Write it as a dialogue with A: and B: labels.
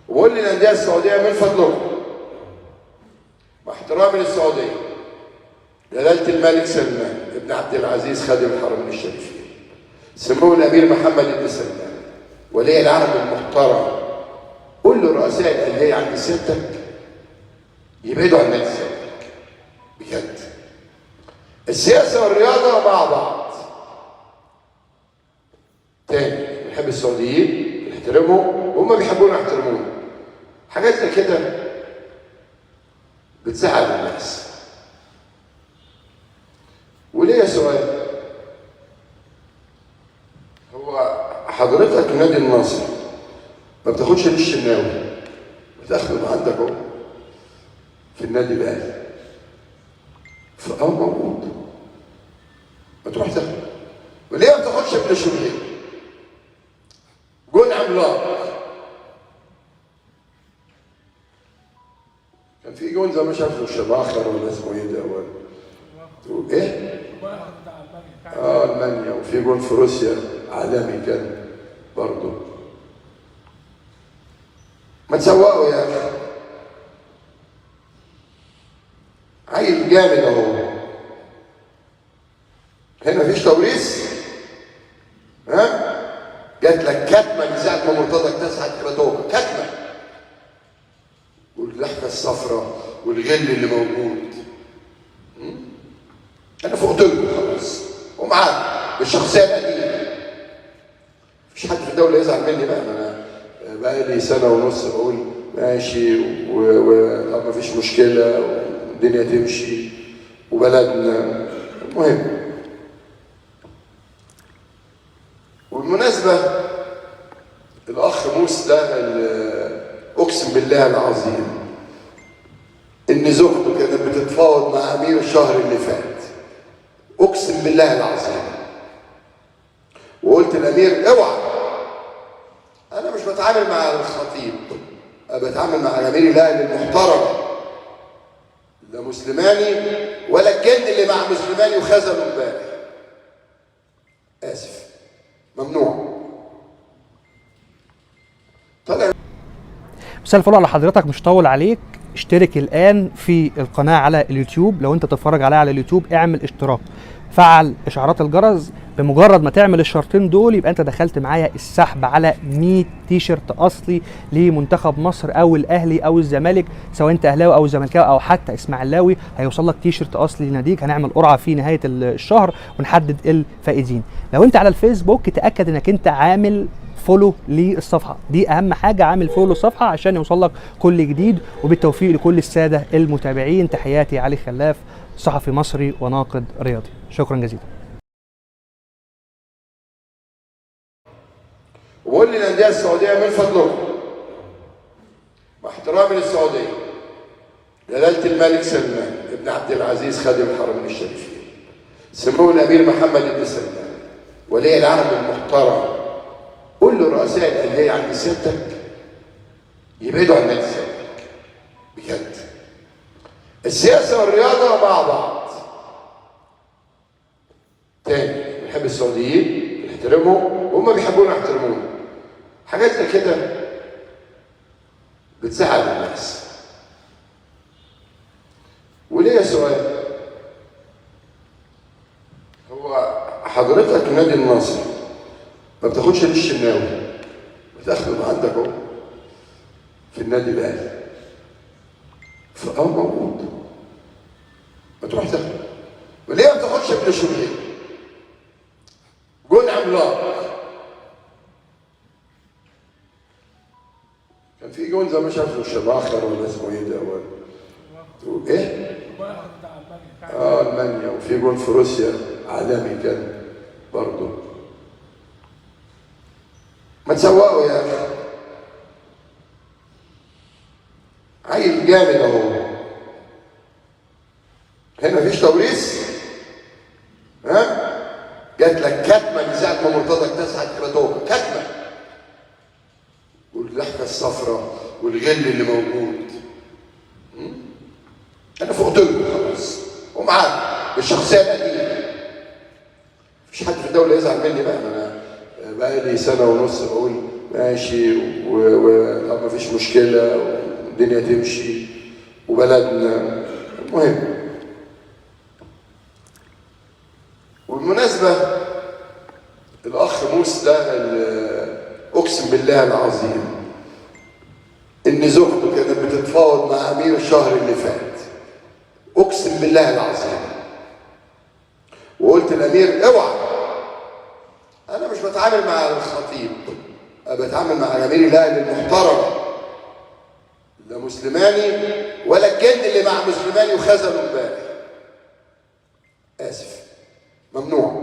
A: وبقول للانديه السعوديه من فضلكم مع احترامي للسعوديه، جلاله الملك سلمان ابن عبد العزيز خادم الحرمين الشريفين، سمو الامير محمد بن سلمان ولي العهد المحترم، قول لرؤساء الانديه عند سيادتك يبعدوا عن نادي الزمالك بجد. السياسه والرياضه مع بعض. تاني، بنحب السعوديين بنحترمهم وهم بيحبونا نحترمونا. حاجات زي كده بتزعل الناس. وليا سؤال، هو حضرتك نادي النصر ما بتاخدش للشناوي، بتاخده عندك اهو في النادي الاهلي، فاه موجود، ما تروح تاخده. وليه ما بتاخدش ابن شوبير؟ جون عملاق، كان في جون زي ما شافه الشباخر ولا اسمه ايه ده ولا ايه؟ المانيا، وفي جون في روسيا عالمي كان برضه. ما تسوقوا يا اخي، عيل جامد اهو. هنا مفيش توريث؟ ها؟ جات لك كتمه من ساعه ما مرتضى اكتسحت كراتوكا، كتمه. واللحمه الصفراء والغل اللي موجود. انا فقت لكم خلاص ومعاك بالشخصيه القديمه. مفيش حد في الدوله يزعل مني بقى، ما انا بقى لي سنه ونص بقول ماشي طب مفيش مشكله والدنيا تمشي وبلدنا. المهم، والمناسبه الاخ موس ده اقسم بالله العظيم ان زوجته كانت بتتفاوض مع امير الشهر اللي فات، اقسم بالله العظيم، وقلت الامير اوعى، انا مش بتعامل مع الخطيب، انا بتعامل مع امير الاهلي المحترم، لا مسلماني ولا الجن اللي مع مسلماني وخذله امبارح. اسف، ممنوع. طلع.
B: مساء الفل على حضرتك، مش طول عليك. اشترك الان في القناه على اليوتيوب. لو انت تتفرج عليها على اليوتيوب اعمل اشتراك، فعل اشعارات الجرس. بمجرد ما تعمل الشرطين دول يبقى انت دخلت معايا السحب على 100 تيشرت اصلي لمنتخب مصر او الاهلي او الزمالك، سواء انت اهلاوي او زملكاوي او حتى اسماعيلاوي، هيوصل لك تيشرت اصلي لناديك. هنعمل قرعه في نهايه الشهر ونحدد الفائزين. لو انت على الفيسبوك تاكد انك انت عامل فولو للصفحه دي، اهم حاجه عامل فولو الصفحه عشان يوصل لك كل جديد. وبالتوفيق لكل الساده المتابعين. تحياتي علي خلاف، صحفي مصري وناقد رياضي. شكرا جزيلا.
A: وبقول للانديه السعوديه من فضلكم مع احترامي للسعوديه، جلاله الملك سلمان ابن عبد العزيز خادم الحرمين الشريفين، سمو الامير محمد بن سلمان ولي العهد المحترم، قول لرؤساء الانديه عند سيادتك يبعدوا عن نادي الزمالك بجد. السياسه والرياضه مع بعض. تاني، بنحب السعوديين بنحترمهم وهم بيحبونا نحترمونا. حاجات زي كده بتزعل الناس. وليا سؤال، هو حضرتك نادي النصر ما بتاخدش للشناوي، بتاخده عندك اهو في النادي الاهلي، فاه موجود، ما تروح تاخده. وليه ما بتاخدش ابن شوبير؟ جون عملاق، كان في جون زي ما شافه الشباخر ولا اسمه ايه ده ولا ايه؟ المانيا، وفي جون في روسيا عالمي كان برضه. ما تسوقوا يا اخي، عيل جامد اهو. هنا مفيش توريث؟ ها؟ جات لك كتمه من ساعه ما مرتضى اكتسحت كراتوكا، كتمه. واللحمه الصفراء والغل اللي موجود. انا فقت لكم خلاص ومعاك بالشخصيه القديمه. مفيش حد في الدوله يزعل مني بقى، ما انا بقى لي سنه ونص بقول ماشي طب ومفيش مشكله والدنيا تمشي وبلدنا. المهم، والمناسبه الاخ موسى ده اقسم بالله العظيم ان زوجته كانت بتتفاوض مع امير الشهر اللي فات، اقسم بالله العظيم، وقلت الامير اوعى، انا مش بتعامل مع الخطيب، انا بتعامل مع امير الاهلي المحترم، لا مسلماني ولا الجن اللي مع مسلماني وخذلوا امبارح. اسف، ممنوع.